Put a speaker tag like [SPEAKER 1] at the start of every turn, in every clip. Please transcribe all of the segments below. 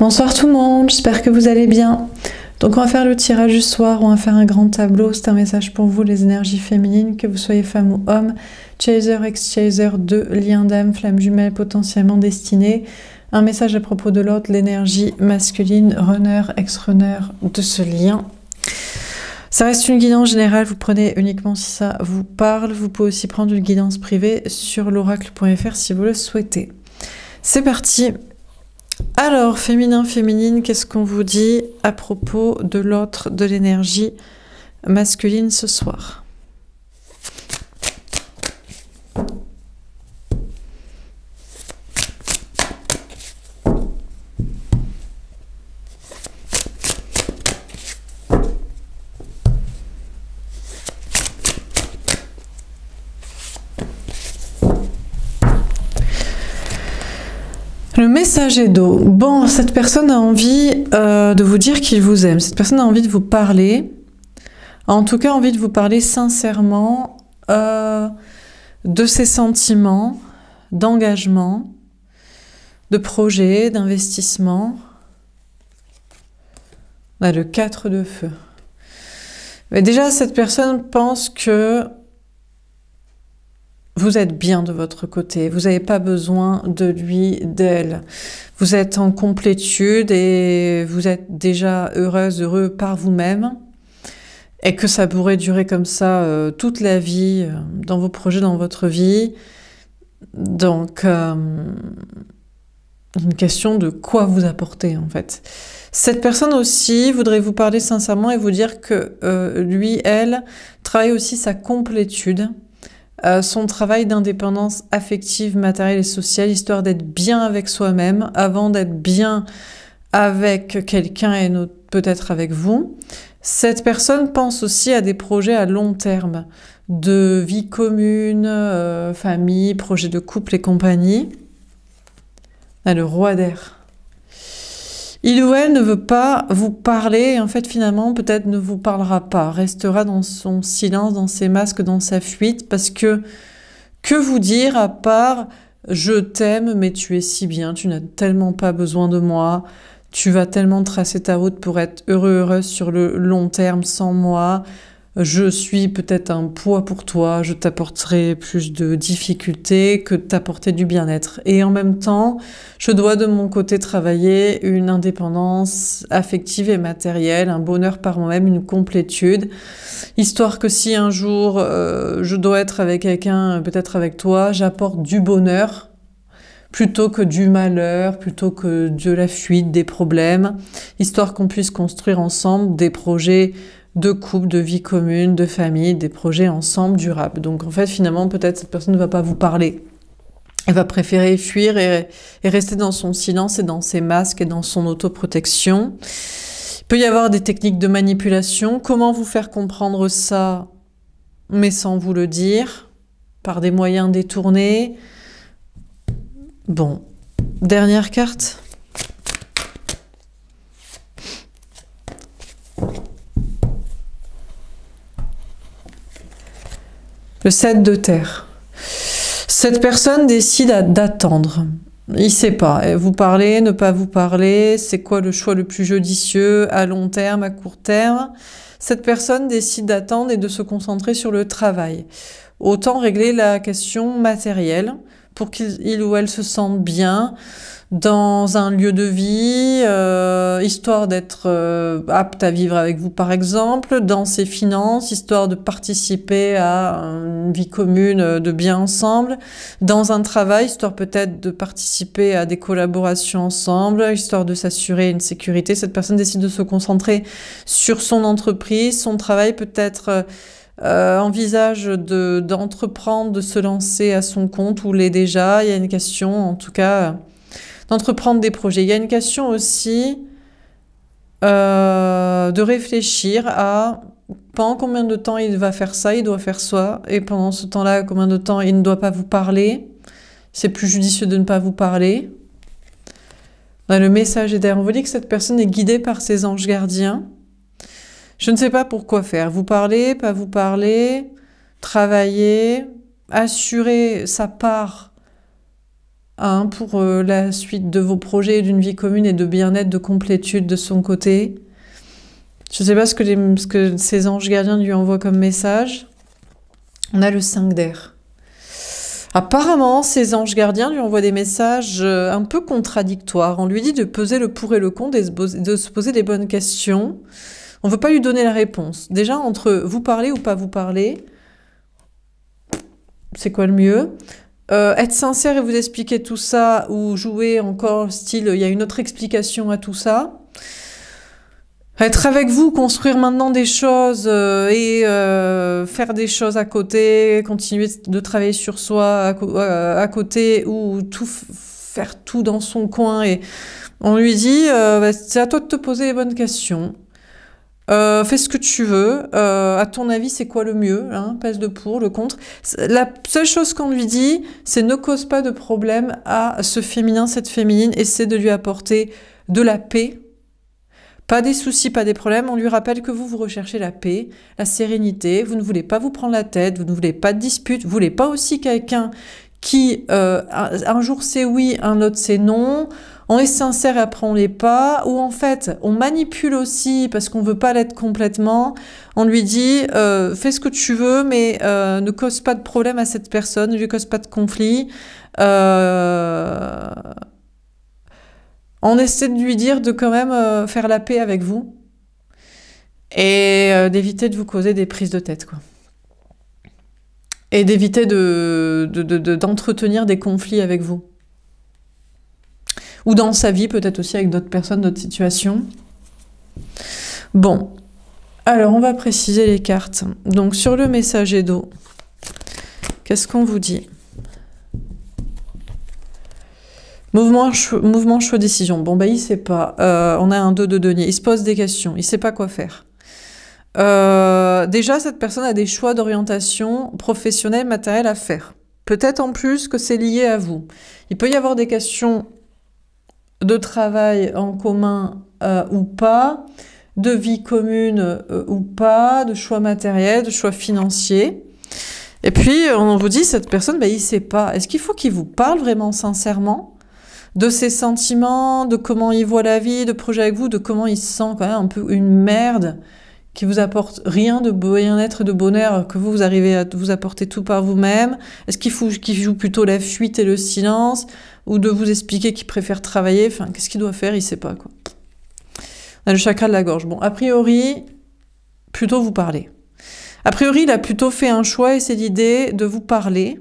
[SPEAKER 1] Bonsoir tout le monde, j'espère que vous allez bien. Donc on va faire le tirage du soir, on va faire un grand tableau. C'est un message pour vous, les énergies féminines, que vous soyez femme ou homme, chaser, ex-chaser, deux liens d'âme, flammes jumelles potentiellement destinées. Un message à propos de l'autre, l'énergie masculine, runner, ex-runner de ce lien. Ça reste une guidance générale, vous prenez uniquement si ça vous parle. Vous pouvez aussi prendre une guidance privée sur l'oracle.fr si vous le souhaitez. C'est parti. Alors, féminin, féminine, qu'est-ce qu'on vous dit à propos de l'autre, de l'énergie masculine ce soir? Le messager d'eau. Bon, cette personne a envie de vous dire qu'il vous aime. Cette personne a envie de vous parler. En tout cas, envie de vous parler sincèrement de ses sentiments, d'engagement, de projet, d'investissement. On a le 4 de feu. Mais déjà, cette personne pense que vous êtes bien de votre côté, vous n'avez pas besoin de lui, d'elle. Vous êtes en complétude et vous êtes déjà heureuse, heureux par vous-même. Et que ça pourrait durer comme ça toute la vie, dans vos projets, dans votre vie. Donc, une question de quoi vous apporter en fait. Cette personne aussi voudrait vous parler sincèrement et vous dire que lui, elle, travaille aussi sa complétude. Son travail d'indépendance affective, matérielle et sociale, histoire d'être bien avec soi-même, avant d'être bien avec quelqu'un et peut-être avec vous. Cette personne pense aussi à des projets à long terme, de vie commune, famille, projet de couple et compagnie. On a le roi d'air. Il ou elle ne veut pas vous parler et en fait finalement peut-être ne vous parlera pas, restera dans son silence, dans ses masques, dans sa fuite parce que vous dire à part je t'aime mais tu es si bien, tu n'as tellement pas besoin de moi, tu vas tellement tracer ta route pour être heureux, heureuse sur le long terme sans moi, je suis peut-être un poids pour toi, je t'apporterai plus de difficultés que de t'apporter du bien-être. Et en même temps, je dois de mon côté travailler une indépendance affective et matérielle, un bonheur par moi-même, une complétude, histoire que si un jour je dois être avec quelqu'un, peut-être avec toi, j'apporte du bonheur plutôt que du malheur, plutôt que de la fuite, des problèmes, histoire qu'on puisse construire ensemble des projets de couple, de vie commune, de famille, des projets ensemble durables. Donc en fait, finalement, peut-être cette personne ne va pas vous parler. Elle va préférer fuir et rester dans son silence et dans ses masques et dans son autoprotection. Il peut y avoir des techniques de manipulation. Comment vous faire comprendre ça, mais sans vous le dire, par des moyens détournés? Bon, dernière carte. Le 7 de terre. Cette personne décide d'attendre. Il ne sait pas. Vous parler, ne pas vous parler, c'est quoi le choix le plus judicieux, à long terme, à court terme? Cette personne décide d'attendre et de se concentrer sur le travail. Autant régler la question matérielle pour qu'il ou elle se sente bien dans un lieu de vie, histoire d'être apte à vivre avec vous par exemple, dans ses finances, histoire de participer à une vie commune de bien ensemble, dans un travail, histoire peut-être de participer à des collaborations ensemble, histoire de s'assurer une sécurité. Cette personne décide de se concentrer sur son entreprise, son travail peut-être envisage d'entreprendre, de se lancer à son compte ou l'est déjà. Il y a une question en tout cas d'entreprendre des projets. Il y a une question aussi de réfléchir à pendant combien de temps il va faire ça, il doit faire ça, et pendant ce temps-là, combien de temps il ne doit pas vous parler. C'est plus judicieux de ne pas vous parler. Le message est derrière. On vous dit que cette personne est guidée par ses anges gardiens. Je ne sais pas pourquoi faire. Vous parler, pas vous parler, travailler, assurer sa part hein, pour la suite de vos projets d'une vie commune et de bien-être, de complétude de son côté. Je ne sais pas ce que ces anges gardiens lui envoient comme message. On a le 5 d'air. Apparemment, ces anges gardiens lui envoient des messages un peu contradictoires. On lui dit de peser le pour et le contre et de se poser des bonnes questions. On ne veut pas lui donner la réponse. Déjà, entre vous parler ou pas vous parler, c'est quoi le mieux? Être sincère et vous expliquer tout ça, ou jouer encore style, il y a une autre explication à tout ça. Être avec vous, construire maintenant des choses et faire des choses à côté, continuer de travailler sur soi à côté, ou faire tout dans son coin. Et on lui dit, c'est à toi de te poser les bonnes questions. Fais ce que tu veux. À ton avis, c'est quoi le mieux, hein? Pèse le pour, le contre. La seule chose qu'on lui dit, c'est ne cause pas de problème à ce féminin, cette féminine. Essaie de lui apporter de la paix. Pas des soucis, pas des problèmes. On lui rappelle que vous recherchez la paix, la sérénité. Vous ne voulez pas vous prendre la tête. Vous ne voulez pas de dispute. Vous voulez pas aussi quelqu'un qui, un jour c'est oui, un autre c'est non. On est sincère et après on l'est pas, ou en fait on manipule aussi parce qu'on veut pas l'être complètement. On lui dit fais ce que tu veux, mais ne cause pas de problème à cette personne, ne lui cause pas de conflit. On essaie de lui dire de quand même faire la paix avec vous et d'éviter de vous causer des prises de tête, quoi. Et d'éviter d'entretenir des conflits avec vous. Ou dans sa vie, peut-être aussi avec d'autres personnes, d'autres situations. Bon, alors on va préciser les cartes. Donc sur le messager d'eau, qu'est-ce qu'on vous dit? Mouvement, choix, décision. Bon, bah il sait pas. On a un 2 de denier. Il se pose des questions. Il sait pas quoi faire. Déjà, cette personne a des choix d'orientation professionnelle, matérielle à faire. Peut-être en plus que c'est lié à vous. Il peut y avoir des questions de travail en commun ou pas, de vie commune ou pas, de choix matériels, de choix financiers. Et puis, on vous dit, cette personne, ben, il ne sait pas. Est-ce qu'il faut qu'il vous parle vraiment sincèrement de ses sentiments, de comment il voit la vie, de projet avec vous, de comment il se sent quand même un peu une merde qui vous apporte rien de bien-être et de bonheur, que vous arrivez à vous apporter tout par vous-même? Est-ce qu'il faut qu'il joue plutôt la fuite et le silence, ou de vous expliquer qu'il préfère travailler? Enfin, qu'est-ce qu'il doit faire? Il sait pas, quoi. On a le chakra de la gorge. Bon, a priori, plutôt vous parler. A priori, il a plutôt fait un choix et c'est l'idée de vous parler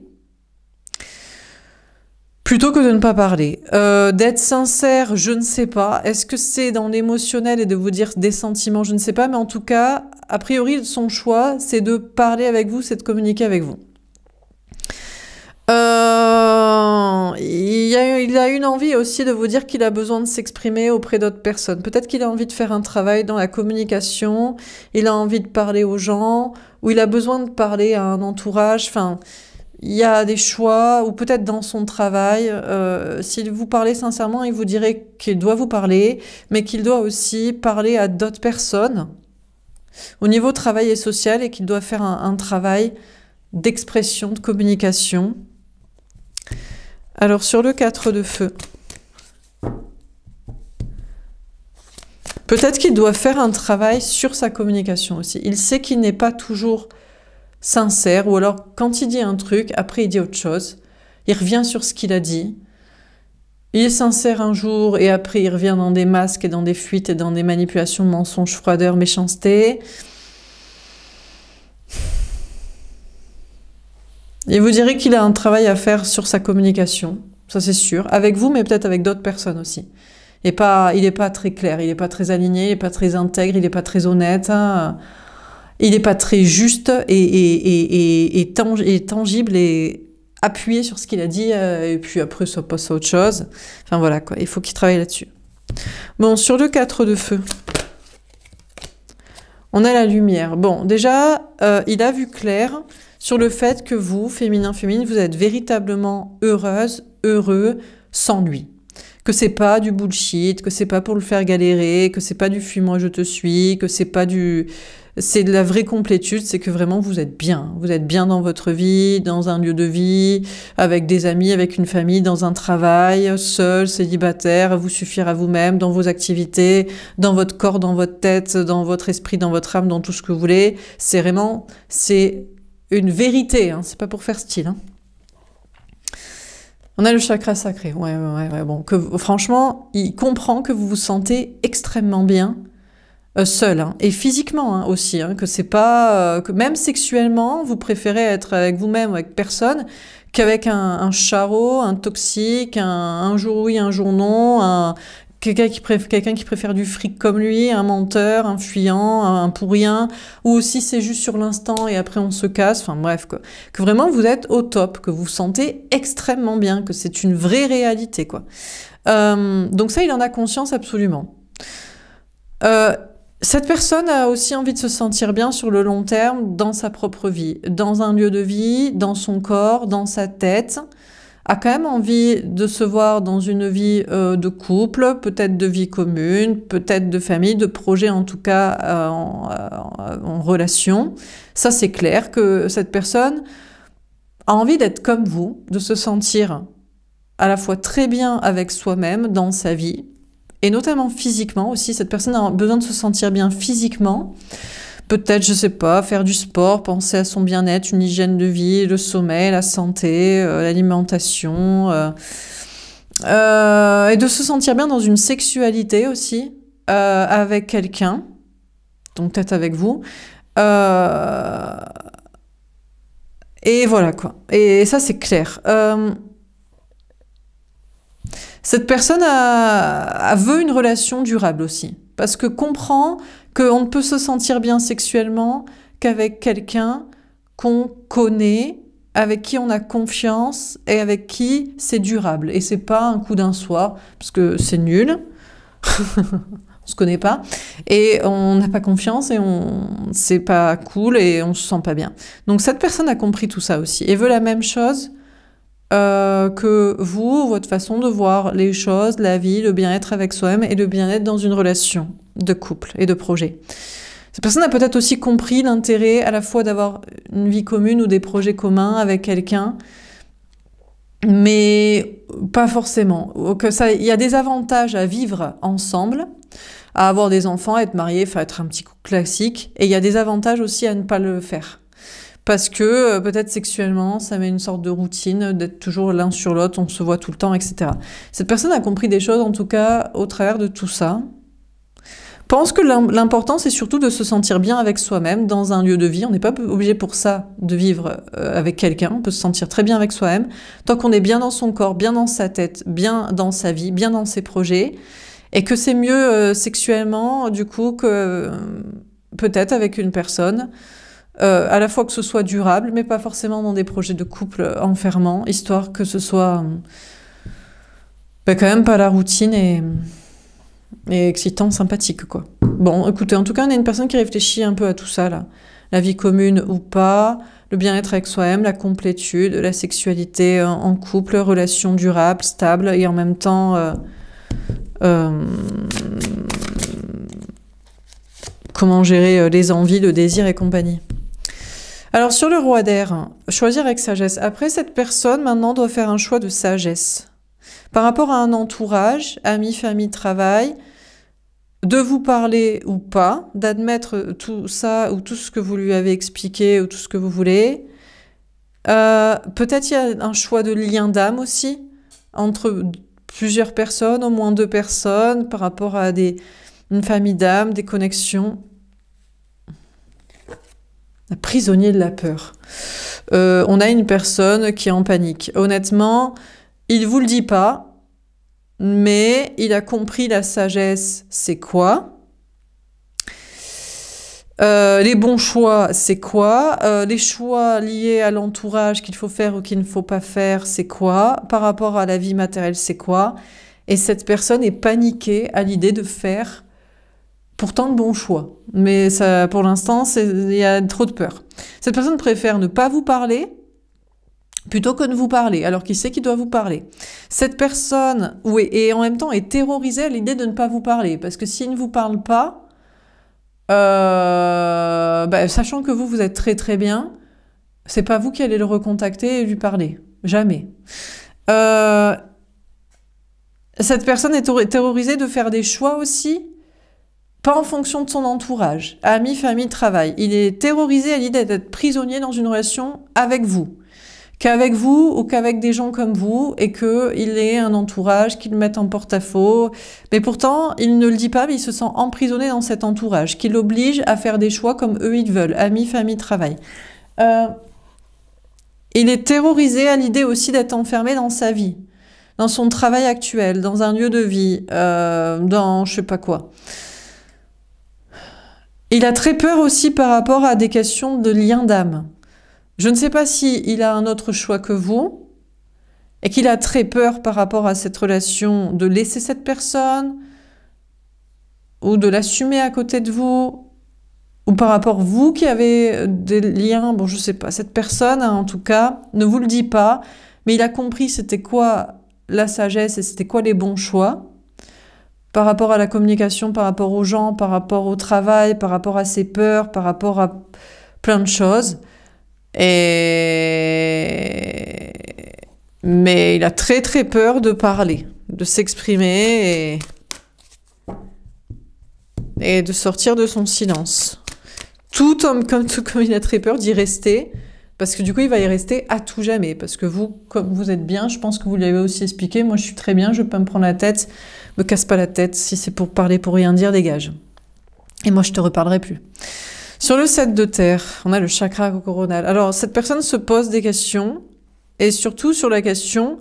[SPEAKER 1] plutôt que de ne pas parler. D'être sincère, je ne sais pas. Est-ce que c'est dans l'émotionnel et de vous dire des sentiments? Je ne sais pas, mais en tout cas, a priori, son choix, c'est de parler avec vous, c'est de communiquer avec vous. Il a une envie aussi de vous dire qu'il a besoin de s'exprimer auprès d'autres personnes. Peut-être qu'il a envie de faire un travail dans la communication, il a envie de parler aux gens, ou il a besoin de parler à un entourage. Enfin, il y a des choix, ou peut-être dans son travail. S'il vous parlait sincèrement, il vous dirait qu'il doit vous parler, mais qu'il doit aussi parler à d'autres personnes au niveau travail et social, et qu'il doit faire un travail d'expression, de communication. Alors, sur le 4 de feu, peut-être qu'il doit faire un travail sur sa communication aussi. Il sait qu'il n'est pas toujours sincère, ou alors quand il dit un truc, après il dit autre chose. Il revient sur ce qu'il a dit. Il est sincère un jour et après il revient dans des masques et dans des fuites et dans des manipulations, mensonges, froideur, méchanceté. Il vous dirait qu'il a un travail à faire sur sa communication, ça c'est sûr, avec vous, mais peut-être avec d'autres personnes aussi. Il n'est pas très clair, il n'est pas très aligné, il n'est pas très intègre, il n'est pas très honnête, hein. Il n'est pas très juste et tangible et appuyé sur ce qu'il a dit, et puis après ça passe à autre chose. Enfin voilà, quoi. Il faut qu'il travaille là-dessus. Bon, sur le 4 de feu, on a la lumière. Bon, déjà, il a vu clair sur le fait que vous, féminin, féminine, vous êtes véritablement heureuse, heureux, sans lui. Que c'est pas du bullshit, que c'est pas pour le faire galérer, que c'est pas du fuis-moi je te suis, que c'est pas du c'est de la vraie complétude, c'est que vraiment vous êtes bien. Vous êtes bien dans votre vie, dans un lieu de vie, avec des amis, avec une famille, dans un travail, seul, célibataire, à vous suffire à vous-même, dans vos activités, dans votre corps, dans votre tête, dans votre esprit, dans votre âme, dans tout ce que vous voulez. C'est vraiment, c'est une vérité, hein, c'est pas pour faire style. Hein. On a le chakra sacré, ouais, bon, franchement, il comprend que vous vous sentez extrêmement bien seul, hein, et physiquement hein, aussi, hein, que c'est pas, que même sexuellement, vous préférez être avec vous-même ou avec personne qu'avec un charreau, un toxique, un jour oui, un jour non, quelqu'un qui préfère du fric comme lui, un menteur, un fuyant, un pour rien, ou aussi c'est juste sur l'instant et après on se casse, enfin bref, quoi. Que vraiment vous êtes au top, que vous vous sentez extrêmement bien, que c'est une vraie réalité, quoi. Donc ça, il en a conscience absolument. Cette personne a aussi envie de se sentir bien sur le long terme dans sa propre vie, dans un lieu de vie, dans son corps, dans sa tête, a quand même envie de se voir dans une vie de couple, peut-être de vie commune, peut-être de famille, de projet en tout cas en relation. Ça c'est clair que cette personne a envie d'être comme vous, de se sentir à la fois très bien avec soi-même dans sa vie, et notamment physiquement aussi. Cette personne a besoin de se sentir bien physiquement. Peut-être, je sais pas, faire du sport, penser à son bien-être, une hygiène de vie, le sommeil, la santé, l'alimentation. Et de se sentir bien dans une sexualité aussi, avec quelqu'un. Donc peut-être avec vous. Et voilà quoi. Et ça c'est clair. Cette personne veut une relation durable aussi, parce que comprend qu'on ne peut se sentir bien sexuellement qu'avec quelqu'un qu'on connaît, avec qui on a confiance et avec qui c'est durable. Et c'est pas un coup d'un soir, parce que c'est nul, on se connaît pas, et on n'a pas confiance et c'est pas cool et on se sent pas bien. Donc cette personne a compris tout ça aussi et veut la même chose que vous, votre façon de voir les choses, la vie, le bien-être avec soi-même et le bien-être dans une relation de couple et de projet. Cette personne a peut-être aussi compris l'intérêt à la fois d'avoir une vie commune ou des projets communs avec quelqu'un, mais pas forcément. Il y a des avantages à vivre ensemble, à avoir des enfants, à être marié, enfin être un petit couple classique, et il y a des avantages aussi à ne pas le faire. Parce que peut-être sexuellement, ça met une sorte de routine d'être toujours l'un sur l'autre, on se voit tout le temps, etc. Cette personne a compris des choses, en tout cas, au travers de tout ça. Pense que l'important, c'est surtout de se sentir bien avec soi-même dans un lieu de vie. On n'est pas obligé pour ça de vivre avec quelqu'un. On peut se sentir très bien avec soi-même. Tant qu'on est bien dans son corps, bien dans sa tête, bien dans sa vie, bien dans ses projets. Et que c'est mieux sexuellement, du coup, que peut-être avec une personne. À la fois que ce soit durable, mais pas forcément dans des projets de couple enfermants, histoire que ce soit quand même pas la routine et excitant, sympathique, quoi. Bon, écoutez, en tout cas, on a une personne qui réfléchit un peu à tout ça, là. La vie commune ou pas, le bien-être avec soi-même, la complétude, la sexualité en couple, relation durable, stable, et en même temps... comment gérer les envies, le désir et compagnie. Alors sur le roi d'air, choisir avec sagesse. Après, cette personne maintenant doit faire un choix de sagesse. Par rapport à un entourage, amis, famille, travail, de vous parler ou pas, d'admettre tout ça ou tout ce que vous lui avez expliqué ou tout ce que vous voulez. Peut-être il y a un choix de lien d'âme aussi, entre plusieurs personnes, au moins 2 personnes, par rapport à une famille d'âme, des connexions. Prisonnier de la peur. On a une personne qui est en panique. Honnêtement, il vous le dit pas, mais il a compris la sagesse, c'est quoi. Les bons choix, c'est quoi. Les choix liés à l'entourage qu'il faut faire ou qu'il ne faut pas faire, c'est quoi. Par rapport à la vie matérielle, c'est quoi. Et cette personne est paniquée à l'idée de faire pourtant le bon choix. Mais ça, pour l'instant, il y a trop de peur. Cette personne préfère ne pas vous parler plutôt que de vous parler, alors qu'il sait qu'il doit vous parler. Cette personne, oui, et en même temps, est terrorisée à l'idée de ne pas vous parler, parce que s'il ne vous parle pas, Sachant que vous êtes très très bien, c'est pas vous qui allez le recontacter et lui parler. Jamais. Cette personne est terrorisée de faire des choix aussi, pas en fonction de son entourage, amis, famille, travail. Il est terrorisé à l'idée d'être prisonnier dans une relation avec vous. Qu'avec vous ou qu'avec des gens comme vous, et qu'il ait un entourage qui le mette en porte-à-faux. Mais pourtant, il ne le dit pas, mais il se sent emprisonné dans cet entourage, qui l'oblige à faire des choix comme eux ils veulent, amis, famille, travail. Il est terrorisé à l'idée aussi d'être enfermé dans sa vie, dans son travail actuel, dans un lieu de vie, dans je sais pas quoi. Il a très peur aussi par rapport à des questions de lien d'âme. Je ne sais pas s'il a un autre choix que vous et qu'il a très peur par rapport à cette relation de laisser cette personne ou de l'assumer à côté de vous ou par rapport à vous qui avez des liens, bon je sais pas, cette personne en tout cas ne vous le dit pas, mais il a compris c'était quoi la sagesse et c'était quoi les bons choix par rapport à la communication, par rapport aux gens, par rapport au travail, par rapport à ses peurs, par rapport à plein de choses. Mais il a très très peur de parler, de s'exprimer et de sortir de son silence. Tout comme il a très peur d'y rester, parce que du coup il va y rester à tout jamais. Parce que vous, comme vous êtes bien, je pense que vous l'avez aussi expliqué, moi je suis très bien, je peux pas me prendre la tête, me casse pas la tête, si c'est pour parler pour rien dire, dégage. Et moi je te reparlerai plus. Sur le 7 de terre, on a le chakra coronal. Alors, cette personne se pose des questions, et surtout sur la question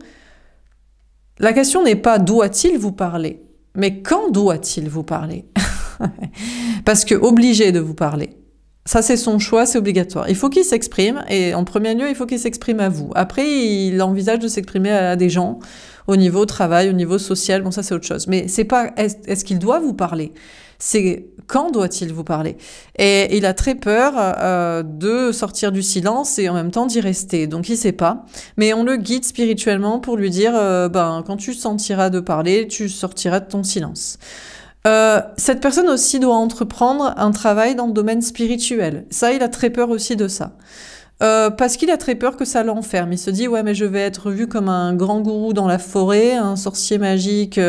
[SPEAKER 1] n'est pas doit-il vous parler, mais quand doit-il vous parler? Parce que obligé de vous parler. Ça, c'est son choix, c'est obligatoire. Il faut qu'il s'exprime, et en premier lieu, il faut qu'il s'exprime à vous. Après, il envisage de s'exprimer à des gens, au niveau travail, au niveau social, bon ça c'est autre chose. Mais c'est pas est-ce qu'il doit vous parler? C'est quand doit-il vous parler? Et il a très peur de sortir du silence et en même temps d'y rester. Donc il sait pas. Mais on le guide spirituellement pour lui dire quand tu sentiras de parler, tu sortiras de ton silence. Cette personne aussi doit entreprendre un travail dans le domaine spirituel. Ça, il a très peur aussi de ça. Parce qu'il a très peur que ça l'enferme. Il se dit, ouais, mais je vais être vu comme un grand gourou dans la forêt, un sorcier magique,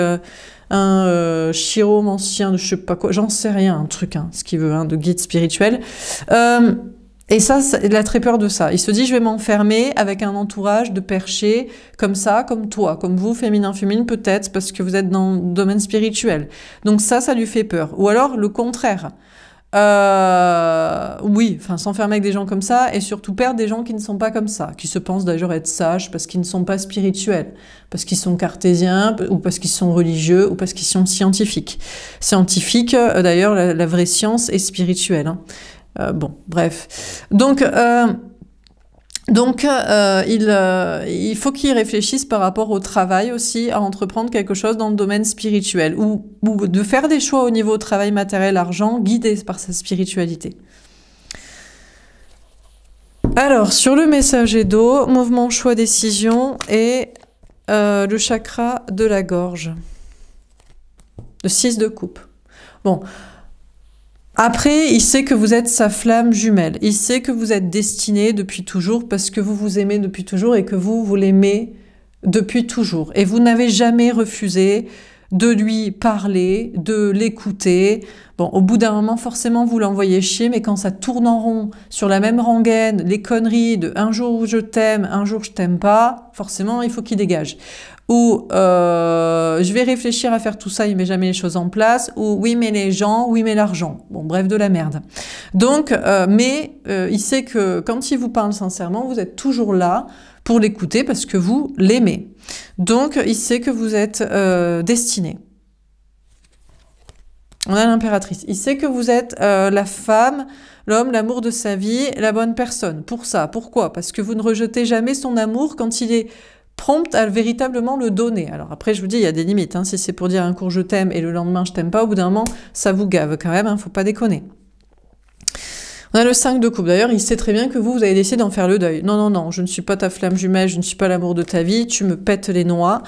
[SPEAKER 1] un chiromancien de je sais pas quoi, j'en sais rien, un truc, ce qu'il veut, de guide spirituel. Et ça, il a très peur de ça. Il se dit, je vais m'enfermer avec un entourage de perchés comme ça, comme toi, comme vous, féminin, peut-être, parce que vous êtes dans le domaine spirituel. Donc ça lui fait peur. Ou alors, le contraire. Oui, s'enfermer avec des gens comme ça et surtout perdre des gens qui ne sont pas comme ça, qui se pensent d'ailleurs être sages parce qu'ils ne sont pas spirituels, parce qu'ils sont cartésiens ou parce qu'ils sont religieux ou parce qu'ils sont scientifiques. Scientifiques, d'ailleurs, la vraie science est spirituelle. Bon, bref. Donc, il faut qu'il réfléchisse par rapport au travail aussi, à entreprendre quelque chose dans le domaine spirituel ou de faire des choix au niveau travail, matériel, argent, guidés par sa spiritualité. Alors, sur le messager d'eau, mouvement, choix, décision et le chakra de la gorge. Le 6 de coupe. Bon. Après, il sait que vous êtes sa flamme jumelle. Il sait que vous êtes destiné depuis toujours parce que vous vous aimez depuis toujours et que vous l'aimez depuis toujours. Et vous n'avez jamais refusé de lui parler, de l'écouter. Bon, au bout d'un moment, forcément, vous l'envoyez chier, mais quand ça tourne en rond, sur la même rengaine, les conneries de un jour je t'aime, un jour je t'aime pas, forcément, il faut qu'il dégage. Ou je vais réfléchir à faire tout ça, il met jamais les choses en place, ou oui mais les gens, oui mais l'argent. Bon bref, de la merde. Donc, il sait que quand il vous parle sincèrement, vous êtes toujours là pour l'écouter parce que vous l'aimez. Donc il sait que vous êtes destiné. On a l'impératrice. Il sait que vous êtes la femme, l'homme, l'amour de sa vie, la bonne personne. Pour ça, pourquoi? Parce que vous ne rejetez jamais son amour quand il est prompt à véritablement le donner. Alors après, je vous dis, il y a des limites. Si c'est pour dire un cours je t'aime et le lendemain je t'aime pas, au bout d'un moment, ça vous gave quand même, faut pas déconner. On a le 5 de coupe. D'ailleurs, il sait très bien que vous avez décidé d'en faire le deuil. Non, non, non, je ne suis pas ta flamme jumelle, je ne suis pas l'amour de ta vie, tu me pètes les noix,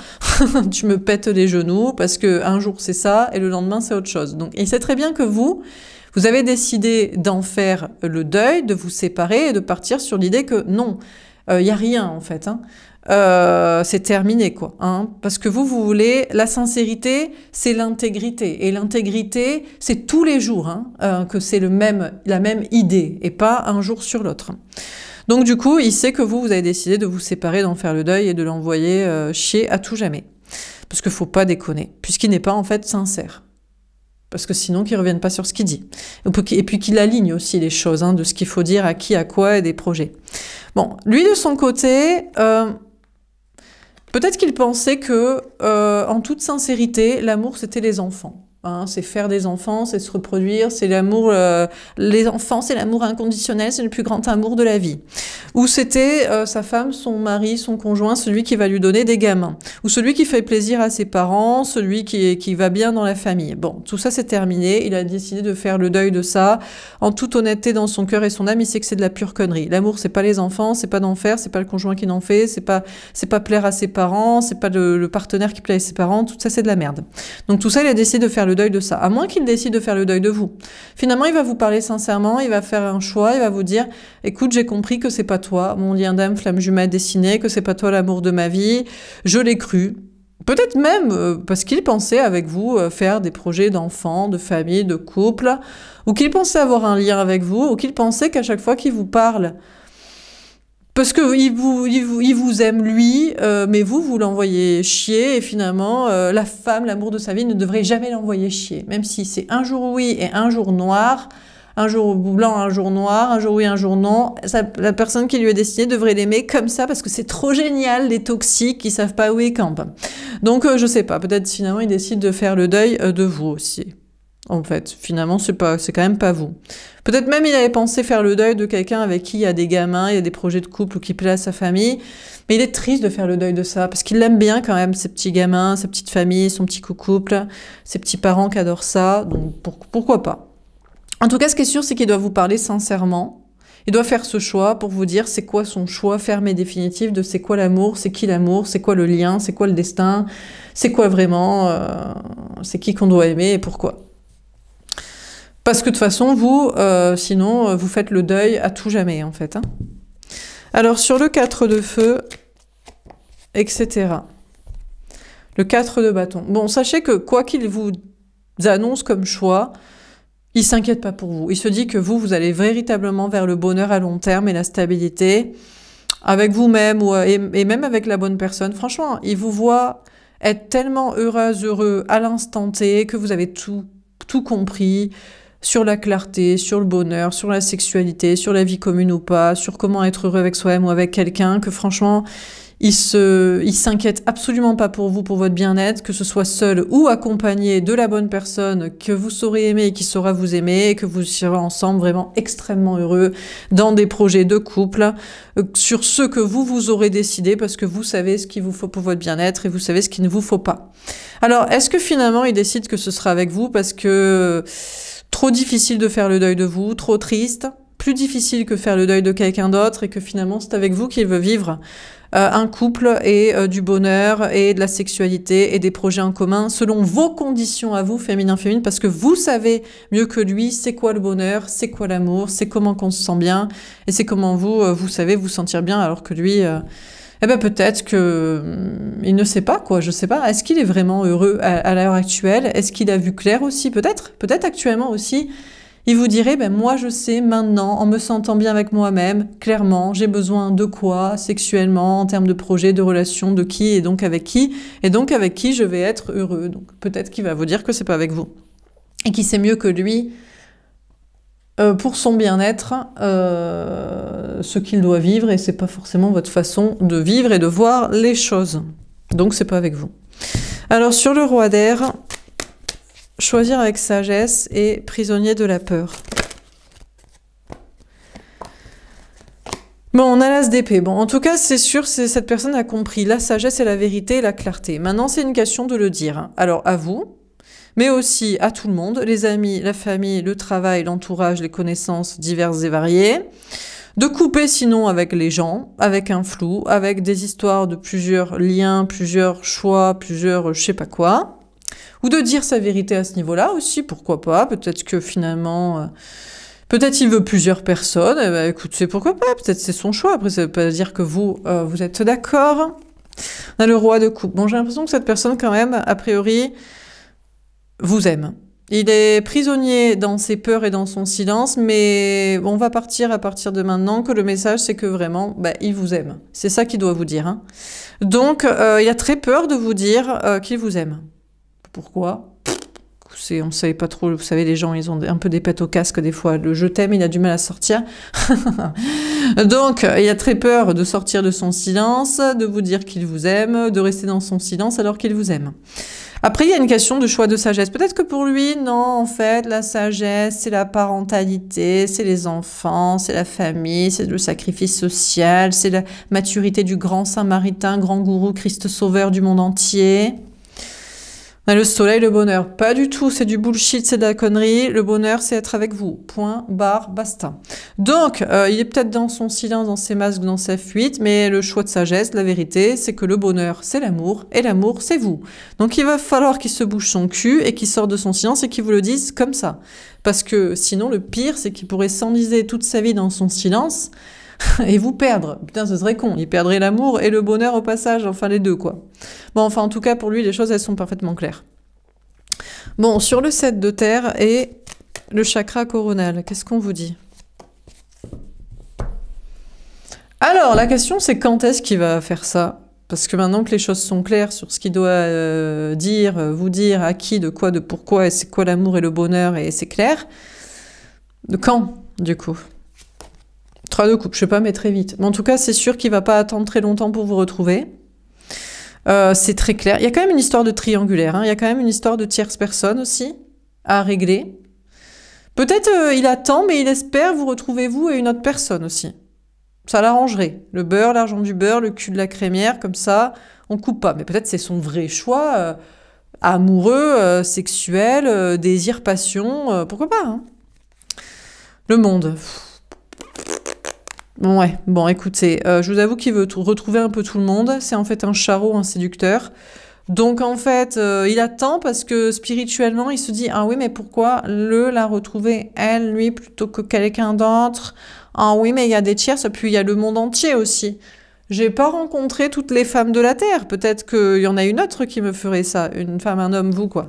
[SPEAKER 1] tu me pètes les genoux, parce que un jour c'est ça, et le lendemain c'est autre chose. Donc, il sait très bien que vous Vous avez décidé d'en faire le deuil, de vous séparer et de partir sur l'idée que non, il n'y a rien en fait. Hein. C'est terminé quoi. Hein, parce que vous voulez la sincérité, c'est l'intégrité. Et l'intégrité, c'est tous les jours que c'est la même idée et pas un jour sur l'autre. Donc du coup, il sait que vous avez décidé de vous séparer, d'en faire le deuil et de l'envoyer chier à tout jamais. Parce qu'il ne faut pas déconner, puisqu'il n'est pas en fait sincère. Parce que sinon, qu'il ne revienne pas sur ce qu'il dit. Et puis qu'il aligne aussi les choses, de ce qu'il faut dire à qui, à quoi et des projets. Bon, lui de son côté, peut-être qu'il pensait que, en toute sincérité, l'amour c'était les enfants. Hein, c'est faire des enfants, c'est se reproduire, c'est l'amour, les enfants, c'est l'amour inconditionnel, c'est le plus grand amour de la vie. Ou c'était sa femme, son mari, son conjoint, celui qui va lui donner des gamins. Ou celui qui fait plaisir à ses parents, celui qui va bien dans la famille. Bon, tout ça c'est terminé, il a décidé de faire le deuil de ça, en toute honnêteté dans son cœur et son âme, il sait que c'est de la pure connerie. L'amour c'est pas les enfants, c'est pas d'en faire, c'est pas le conjoint qui n'en fait, c'est pas plaire à ses parents, c'est pas le partenaire qui plaît à ses parents, tout ça c'est de la merde. Donc tout ça il a décidé de faire le deuil de ça, à moins qu'il décide de faire le deuil de vous. Finalement, il va vous parler sincèrement, il va faire un choix, il va vous dire « Écoute, j'ai compris que c'est pas toi, mon lien d'âme, flamme jumelle destinée, que c'est pas toi l'amour de ma vie, je l'ai cru. » Peut-être même parce qu'il pensait avec vous faire des projets d'enfants, de famille, de couple, ou qu'il pensait avoir un lien avec vous, ou qu'il pensait qu'à chaque fois qu'il vous parle, parce que il vous aime lui, mais vous l'envoyez chier, et finalement, la femme, l'amour de sa vie, ne devrait jamais l'envoyer chier. Même si c'est un jour oui et un jour noir, un jour blanc, un jour noir, un jour oui, un jour non, la personne qui lui est destinée devrait l'aimer comme ça, parce que c'est trop génial, les toxiques qui savent pas où ils campent. Donc, je sais pas, peut-être finalement, il décide de faire le deuil de vous aussi. En fait, finalement, c'est quand même pas vous. Peut-être même il avait pensé faire le deuil de quelqu'un avec qui il y a des gamins, il y a des projets de couple ou qui plaît à sa famille. Mais il est triste de faire le deuil de ça, parce qu'il l'aime bien quand même, ses petits gamins, sa petite famille, son petit couple, ses petits parents qui adorent ça. Donc pourquoi pas. En tout cas, ce qui est sûr, c'est qu'il doit vous parler sincèrement. Il doit faire ce choix pour vous dire c'est quoi son choix ferme et définitif de c'est quoi l'amour, c'est qui l'amour, c'est quoi le lien, c'est quoi le destin, c'est quoi vraiment, c'est qui qu'on doit aimer et pourquoi. Parce que de toute façon, vous, sinon, vous faites le deuil à tout jamais, en fait. Hein. Alors, sur le 4 de feu, etc. Le 4 de bâton. Bon, sachez que quoi qu'il vous annonce comme choix, il ne s'inquiète pas pour vous. Il se dit que vous allez véritablement vers le bonheur à long terme et la stabilité, avec vous-même et même avec la bonne personne. Franchement, il vous voit être tellement heureux à l'instant T, que vous avez tout compris, sur la clarté, sur le bonheur, sur la sexualité, sur la vie commune ou pas, sur comment être heureux avec soi-même ou avec quelqu'un, que franchement, il s'inquiète absolument pas pour vous, pour votre bien-être, que ce soit seul ou accompagné de la bonne personne que vous saurez aimer et qui saura vous aimer, et que vous serez ensemble vraiment extrêmement heureux dans des projets de couple, sur ce que vous aurez décidé, parce que vous savez ce qu'il vous faut pour votre bien-être et vous savez ce qu'il ne vous faut pas. Alors, est-ce que finalement, il décide que ce sera avec vous parce que trop difficile de faire le deuil de vous, trop triste, plus difficile que faire le deuil de quelqu'un d'autre et que finalement c'est avec vous qu'il veut vivre un couple et du bonheur et de la sexualité et des projets en commun selon vos conditions à vous, féminin, parce que vous savez mieux que lui c'est quoi le bonheur, c'est quoi l'amour, c'est comment qu'on se sent bien et c'est comment vous savez vous sentir bien alors que lui... eh ben peut-être que il ne sait pas, quoi, je sais pas. Est-ce qu'il est vraiment heureux à l'heure actuelle? Est-ce qu'il a vu clair aussi? Peut-être actuellement aussi, il vous dirait, ben moi je sais maintenant, en me sentant bien avec moi-même, clairement, j'ai besoin de quoi, sexuellement, en termes de projet, de relation, de qui, et donc avec qui je vais être heureux. Donc peut-être qu'il va vous dire que c'est pas avec vous. Et qu'il sait mieux que lui, pour son bien-être, ce qu'il doit vivre, et c'est pas forcément votre façon de vivre et de voir les choses. Donc c'est pas avec vous. Alors sur le roi d'air, choisir avec sagesse et prisonnier de la peur. Bon, on a l'as d'épée. Bon, en tout cas, c'est sûr, cette personne a compris la sagesse et la vérité et la clarté. Maintenant, c'est une question de le dire. Hein. Alors, à vous, mais aussi à tout le monde, les amis, la famille, le travail, l'entourage, les connaissances diverses et variées, de couper sinon avec les gens, avec un flou, avec des histoires de plusieurs liens, plusieurs choix, plusieurs je sais pas quoi, ou de dire sa vérité à ce niveau-là aussi, pourquoi pas, peut-être que finalement... peut-être il veut plusieurs personnes, eh ben, écoute, c'est pourquoi pas, peut-être c'est son choix, après ça veut pas dire que vous, vous êtes d'accord. On a le roi de coupe. Bon, j'ai l'impression que cette personne, quand même, a priori, vous aime. Il est prisonnier dans ses peurs et dans son silence, mais on va partir à partir de maintenant, que le message, c'est que vraiment, bah, il vous aime. C'est ça qu'il doit vous dire. Hein. Donc, il a très peur de vous dire qu'il vous aime. Pourquoi ? On ne savait pas trop, vous savez, les gens, ils ont un peu des pètes au casque des fois. Le je t'aime, il a du mal à sortir. Donc, il a très peur de sortir de son silence, de vous dire qu'il vous aime, de rester dans son silence alors qu'il vous aime. Après, il y a une question de choix de sagesse. Peut-être que pour lui, non, en fait, la sagesse, c'est la parentalité, c'est les enfants, c'est la famille, c'est le sacrifice social, c'est la maturité du grand Samaritain, grand gourou, Christ sauveur du monde entier. On a le soleil, le bonheur. Pas du tout, c'est du bullshit, c'est de la connerie. Le bonheur, c'est être avec vous. Point, barre, basta. Donc, il est peut-être dans son silence, dans ses masques, dans sa fuite, mais le choix de sagesse, la vérité, c'est que le bonheur, c'est l'amour, et l'amour, c'est vous. Donc, il va falloir qu'il se bouge son cul et qu'il sorte de son silence et qu'il vous le dise comme ça. Parce que sinon, le pire, c'est qu'il pourrait s'enliser toute sa vie dans son silence et vous perdre. Putain, ce serait con. Il perdrait l'amour et le bonheur au passage, enfin les deux, quoi. Bon, enfin, en tout cas, pour lui, les choses, elles sont parfaitement claires. Bon, sur le 7 de terre et le chakra coronal, qu'est-ce qu'on vous dit? Alors, la question, c'est quand est-ce qu'il va faire ça? Parce que maintenant que les choses sont claires sur ce qu'il doit dire, vous dire, à qui, de quoi, de pourquoi, et c'est quoi l'amour et le bonheur, et c'est clair. De quand, du coup? 3 de coupe, je sais pas, mais très vite. Mais en tout cas, c'est sûr qu'il va pas attendre très longtemps pour vous retrouver. C'est très clair. Il y a quand même une histoire de triangulaire. Hein. Il y a quand même une histoire de tierce personne aussi à régler. Peut-être il attend, mais il espère vous retrouver vous et une autre personne aussi. Ça l'arrangerait. Le beurre, l'argent du beurre, le cul de la crémière, comme ça, on coupe pas. Mais peut-être c'est son vrai choix, amoureux, sexuel, désir, passion, pourquoi pas. Hein. Le monde. Ouais, bon, écoutez, je vous avoue qu'il veut retrouver un peu tout le monde. C'est en fait un charreau, un séducteur. Donc, en fait, il attend parce que spirituellement, il se dit « Ah oui, mais pourquoi la retrouver, elle, lui, plutôt que quelqu'un d'autre ? Ah oui, mais il y a des tierces, puis il y a le monde entier aussi. J'ai pas rencontré toutes les femmes de la Terre. Peut-être qu'il y en a une autre qui me ferait ça. Une femme, un homme, vous, quoi. »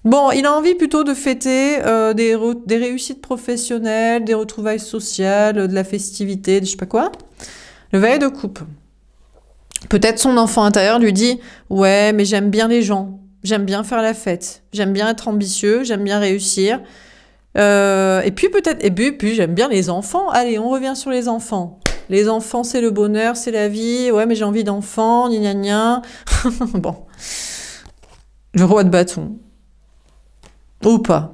[SPEAKER 1] Bon, il a envie plutôt de fêter des réussites professionnelles, des retrouvailles sociales, de la festivité, de je sais pas quoi. Le valet de coupe. Peut-être son enfant intérieur lui dit « Ouais, mais j'aime bien les gens, j'aime bien faire la fête, j'aime bien être ambitieux, j'aime bien réussir. Et puis peut-être, et puis j'aime bien les enfants. Allez, on revient sur les enfants. Les enfants, c'est le bonheur, c'est la vie. Ouais, mais j'ai envie d'enfants, gna gna gna. » Bon. Le roi de bâton. Ou pas.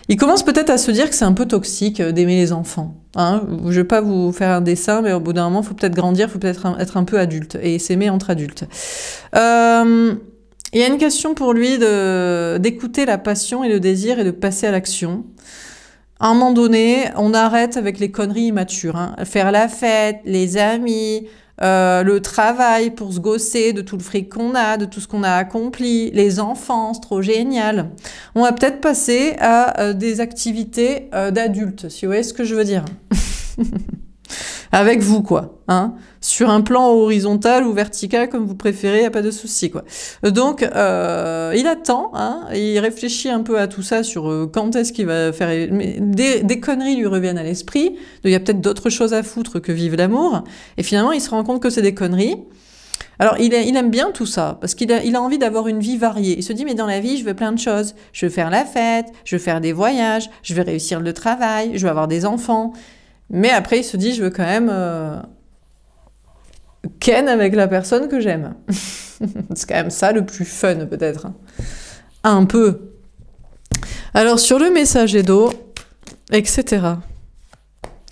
[SPEAKER 1] Il commence peut-être à se dire que c'est un peu toxique d'aimer les enfants. Hein, je ne vais pas vous faire un dessin, mais au bout d'un moment, il faut peut-être grandir, il faut peut-être être un peu adulte et s'aimer entre adultes. Il y a une question pour lui d'écouter la passion et le désir et de passer à l'action. À un moment donné, on arrête avec les conneries immatures. Hein. Faire la fête, les amis... le travail pour se gosser de tout le fric qu'on a, de tout ce qu'on a accompli, les enfants, c'est trop génial. On va peut-être passer à des activités d'adultes, si vous voyez ce que je veux dire. Avec vous, quoi. Hein, sur un plan horizontal ou vertical, comme vous préférez, il n'y a pas de souci, quoi. Donc, il attend, hein, il réfléchit un peu à tout ça sur quand est-ce qu'il va faire... Mais des conneries lui reviennent à l'esprit, il y a peut-être d'autres choses à foutre que vivre l'amour, et finalement, il se rend compte que c'est des conneries. Alors, il aime bien tout ça, parce qu'il a envie d'avoir une vie variée. Il se dit, mais dans la vie, je veux plein de choses. Je veux faire la fête, je veux faire des voyages, je veux réussir le travail, je veux avoir des enfants... Mais après, il se dit, je veux quand même ken avec la personne que j'aime. C'est quand même ça le plus fun, peut-être. Un peu. Alors, sur le messager d'eau, etc.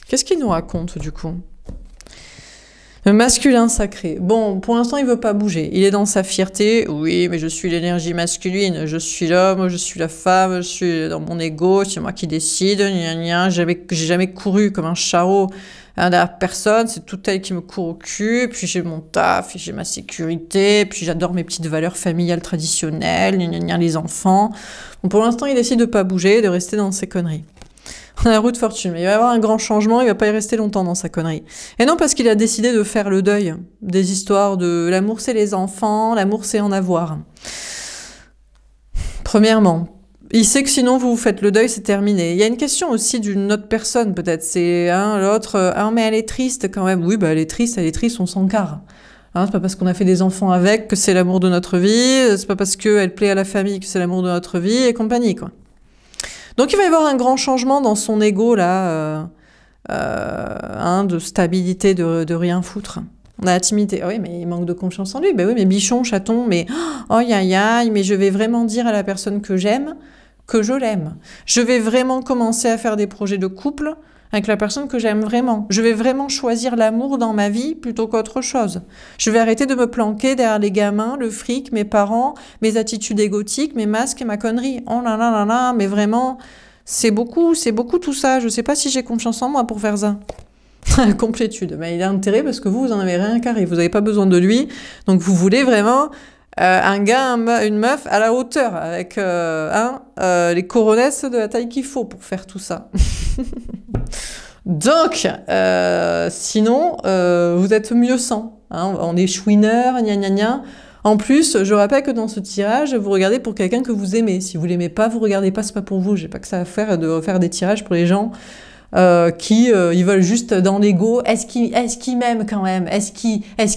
[SPEAKER 1] Qu'est-ce qu'il nous raconte, du coup? Le masculin sacré. Bon, pour l'instant, il veut pas bouger. Il est dans sa fierté. Oui, mais je suis l'énergie masculine. Je suis l'homme, je suis la femme, je suis dans mon ego, c'est moi qui décide. Gna gna. J'ai jamais couru comme un charreau derrière personne. C'est tout elle qui me court au cul. Puis j'ai mon taf, j'ai ma sécurité. Puis j'adore mes petites valeurs familiales traditionnelles. Gna gna, les enfants. Bon, pour l'instant, il décide de pas bouger, de rester dans ses conneries. La roue de fortune, mais il va y avoir un grand changement, il va pas y rester longtemps dans sa connerie. Et non, parce qu'il a décidé de faire le deuil des histoires de l'amour c'est les enfants, l'amour c'est en avoir. Premièrement, il sait que sinon vous faites le deuil, c'est terminé. Il y a une question aussi d'une autre personne peut-être, c'est l'autre, mais elle est triste quand même. Oui, bah elle est triste, on s'en carre. C'est pas parce qu'on a fait des enfants avec que c'est l'amour de notre vie, c'est pas parce qu'elle plaît à la famille que c'est l'amour de notre vie et compagnie, quoi. Donc il va y avoir un grand changement dans son ego, là, de stabilité, de rien foutre. On a la timidité. Oui, mais il manque de confiance en lui. Ben oui, mais bichon, chaton, mais oh, mais je vais vraiment dire à la personne que j'aime que je l'aime. Je vais vraiment commencer à faire des projets de couple avec la personne que j'aime vraiment. Je vais vraiment choisir l'amour dans ma vie plutôt qu'autre chose. Je vais arrêter de me planquer derrière les gamins, le fric, mes parents, mes attitudes égotiques, mes masques et ma connerie. Oh là là là là, mais vraiment, c'est beaucoup tout ça. Je sais pas si j'ai confiance en moi pour faire ça. Complétude. Mais il a intérêt parce que vous en avez rien carré. Vous n'avez pas besoin de lui. Donc vous voulez vraiment un gars, une meuf à la hauteur avec les coronesses de la taille qu'il faut pour faire tout ça. Donc, sinon, vous êtes mieux sans. On est chouineur, gna gna gna. En plus, je rappelle que dans ce tirage, vous regardez pour quelqu'un que vous aimez. Si vous l'aimez pas, vous regardez pas, c'est pas pour vous. J'ai pas que ça à faire de faire des tirages pour les gens qui ils veulent juste dans l'ego. Est-ce qu'il m'aime quand même? Est-ce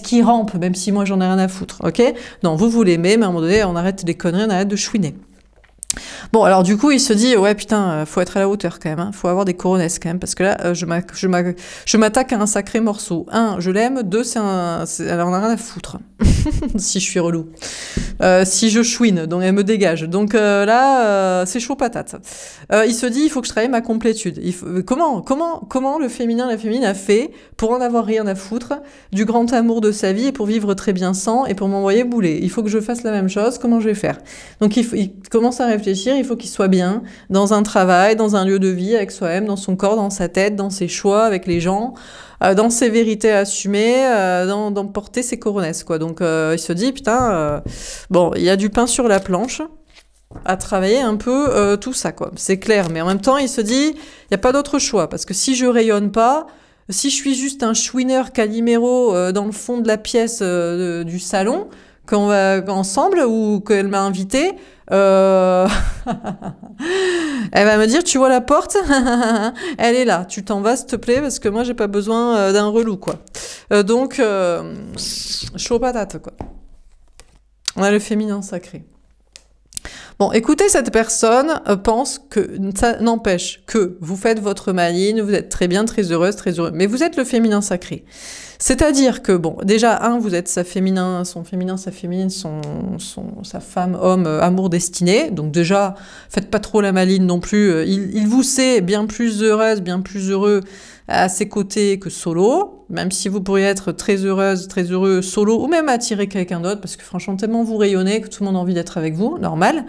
[SPEAKER 1] qu'il rampe? Même si moi j'en ai rien à foutre, ok? Non, vous l'aimez, mais à un moment donné, on arrête les conneries, on arrête de chouiner. Bon, alors du coup, il se dit, ouais, putain, faut être à la hauteur quand même, faut avoir des coronesses quand même, parce que là, je m'attaque à un sacré morceau. 1, je l'aime, 2, elle en a rien à foutre, si je suis relou. Si je chouine, donc elle me dégage. Donc là, c'est chaud patate. Il se dit, il faut que je travaille ma complétude. Comment le féminin, la féminine a fait pour en avoir rien à foutre du grand amour de sa vie et pour vivre très bien sans et pour m'envoyer bouler? Il faut que je fasse la même chose, comment je vais faire? Donc il commence à réfléchir, il faut qu'il soit bien dans un travail, dans un lieu de vie avec soi-même, dans son corps, dans sa tête, dans ses choix avec les gens, dans ses vérités assumées, dans porter ses coronesses, quoi. Donc il se dit, putain, bon, il y a du pain sur la planche à travailler un peu tout ça, quoi. C'est clair, mais en même temps, il se dit, il n'y a pas d'autre choix, parce que si je rayonne pas, si je suis juste un chouineur Calimero dans le fond de la pièce du salon, qu'on va ensemble ou qu'elle m'a invité, elle va me dire, tu vois la porte, elle est là, tu t'en vas s'il te plaît parce que moi j'ai pas besoin d'un relou, quoi. Donc chaud patate, quoi. On a le féminin sacré. Bon, écoutez, cette personne pense que ça n'empêche que vous faites votre maline, vous êtes très bien, très heureuse, très heureux, mais vous êtes le féminin sacré. C'est-à-dire que, bon, déjà, vous êtes son féminin, sa féminine, sa femme, homme, amour destiné. Donc déjà, faites pas trop la maline non plus. Il vous sait bien plus heureuse, bien plus heureux à ses côtés que solo, même si vous pourriez être très heureuse, très heureux solo, ou même attirer quelqu'un d'autre, parce que franchement, tellement vous rayonnez que tout le monde a envie d'être avec vous, normal.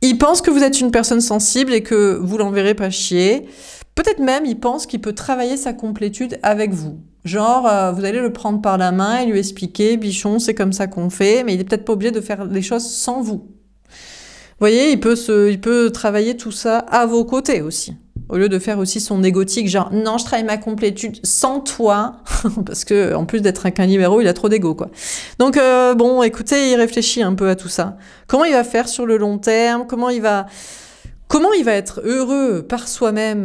[SPEAKER 1] Il pense que vous êtes une personne sensible et que vous l'enverrez pas chier. Peut-être même, il pense qu'il peut travailler sa complétude avec vous. Genre, vous allez le prendre par la main et lui expliquer, bichon, c'est comme ça qu'on fait, mais il est peut-être pas obligé de faire les choses sans vous. Vous voyez, il peut travailler tout ça à vos côtés aussi. Au lieu de faire aussi son égotique, genre, non, je travaille ma complétude sans toi, parce que en plus d'être un Calimero, il a trop d'ego, quoi. Donc, bon, écoutez, il réfléchit un peu à tout ça. Comment il va faire sur le long terme? Comment il va être heureux par soi-même